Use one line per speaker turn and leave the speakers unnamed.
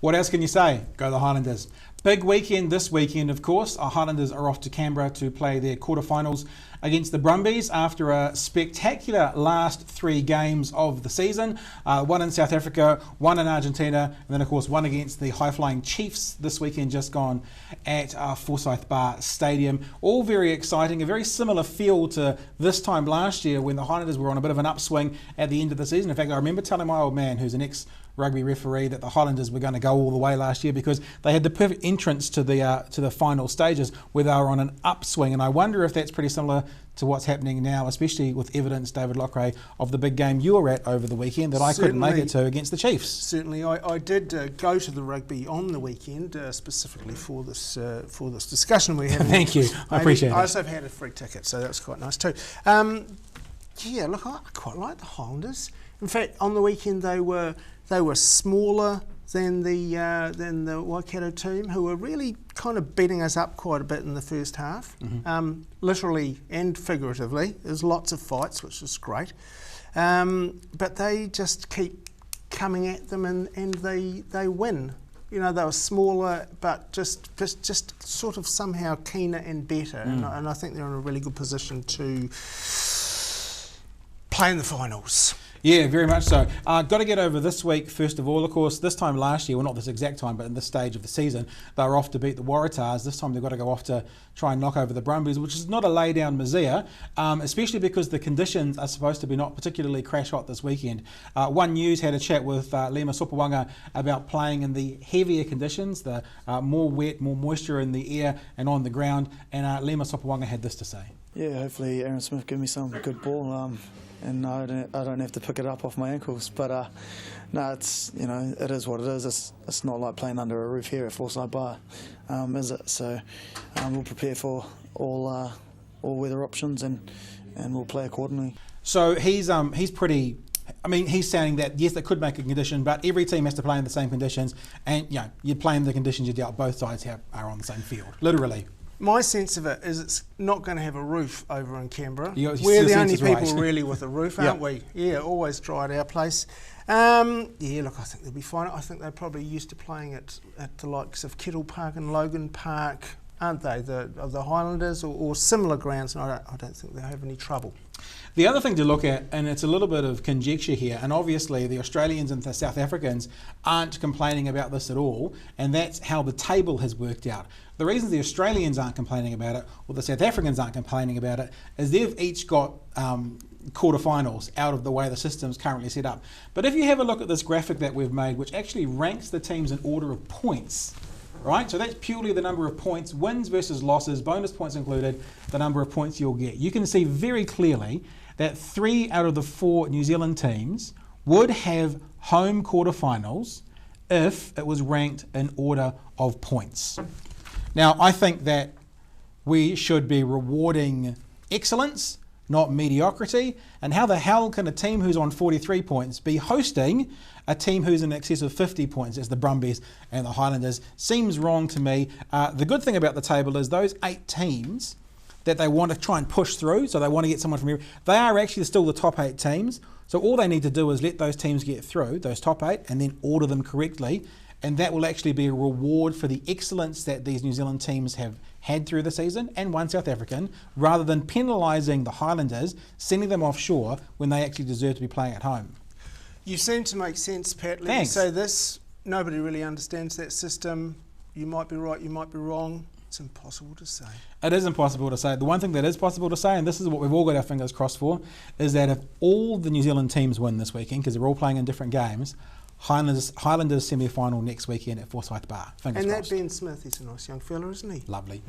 What else can you say? Go the Highlanders. Big weekend this weekend, of course. Our Highlanders are off to Canberra to play their quarterfinals against the Brumbies after a spectacular last 3 games of the season. One in South Africa, one in Argentina, and then of course one against the high-flying Chiefs this weekend just gone at Forsyth Bar Stadium. All very exciting, a very similar feel to this time last year when the Highlanders were on a bit of an upswing at the end of the season. In fact, I remember telling my old man, who's an ex-rugby referee, that the Highlanders were going to go all the way last year because they had the perfect entrance to the final stages where they were on an upswing, and I wonder if that's pretty similar to what's happening now, especially with evidence, David Loughrey, of the big game you were at over the weekend that I couldn't make it to against the Chiefs.
Certainly, I did go to the rugby on the weekend specifically for this discussion we're having.
Thank you, I appreciate it.
I also had a free ticket, so that was quite nice too. Yeah, look, I quite like the Highlanders. In fact, on the weekend they were smaller than the Waikato team, who were really kind of beating us up quite a bit in the first half, literally and figuratively. There's lots of fights, which is great, but they just keep coming at them and they win. You know, they were smaller, but just sort of somehow keener and better, and I think they're in a really good position to play in the finals.
Yeah, very much so. Got to get over this week, first of all. Of course, this time last year, well, not this exact time, but in this stage of the season, they were off to beat the Waratahs. This time they've got to go off to try and knock over the Brumbies, which is not a lay-down misère, especially because the conditions are supposed to be not particularly crash-hot this weekend. One News had a chat with Lema Sopawanga about playing in the heavier conditions, the more wet, more moisture in the air and on the ground, and Lema Sopawanga had this to say.
Yeah, hopefully Aaron Smith give me some good ball. And I don't have to pick it up off my ankles. But no, it's, you know, it is what it is. It's not like playing under a roof here at Forsyth Bar, is it? So we'll prepare for all weather options and we'll play accordingly.
So he's pretty. I mean, he's saying that yes, it could make a condition, but every team has to play in the same conditions, and you know, you play in the conditions you dealt. Both sides are on the same field, literally.
My sense of it is it's not going to have a roof over in Canberra.
We're
the only people really with a roof, aren't we? Yeah, always dry at our place. Yeah, look, I think they'll be fine. I think they're probably used to playing at the likes of Kettle Park and Logan Park, aren't they? The Highlanders or similar grounds, and I don't think they'll have any trouble.
The other thing to look at, and it's a little bit of conjecture here, and obviously the Australians and the South Africans aren't complaining about this at all, and that's how the table has worked out. The reason the Australians aren't complaining about it, or the South Africans aren't complaining about it, is they've each got quarterfinals out of the way the system's currently set up. But if you have a look at this graphic that we've made, which actually ranks the teams in order of points, right? So that's purely the number of points, wins versus losses, bonus points included, the number of points you'll get. You can see very clearly that 3 out of the 4 New Zealand teams would have home quarterfinals if it was ranked in order of points. Now, I think that we should be rewarding excellence, not mediocrity. And how the hell can a team who's on 43 points be hosting a team who's in excess of 50 points, as the Brumbies and the Highlanders? Seems wrong to me. The good thing about the table is those 8 teams that they want to try and push through, so they want to get someone from here, they are actually still the top 8 teams. So all they need to do is let those teams get through, those top 8, and then order them correctly. And that will actually be a reward for the excellence that these New Zealand teams have had through the season, and one South African, rather than penalising the Highlanders, sending them offshore when they actually deserve to be playing at home.
You seem to make sense, Pat. Let
Thanks.
me say this. Nobody really understands that system. You might be right, you might be wrong. It's impossible to say.
It is impossible to say. The one thing that is possible to say, and this is what we've all got our fingers crossed for, is that if all the New Zealand teams win this weekend, because they're all playing in different games, Highlanders semi-final next weekend at Forsyth Bar. Fingers crossed.
And that Ben Smith, he's a nice young fella, isn't he?
Lovely.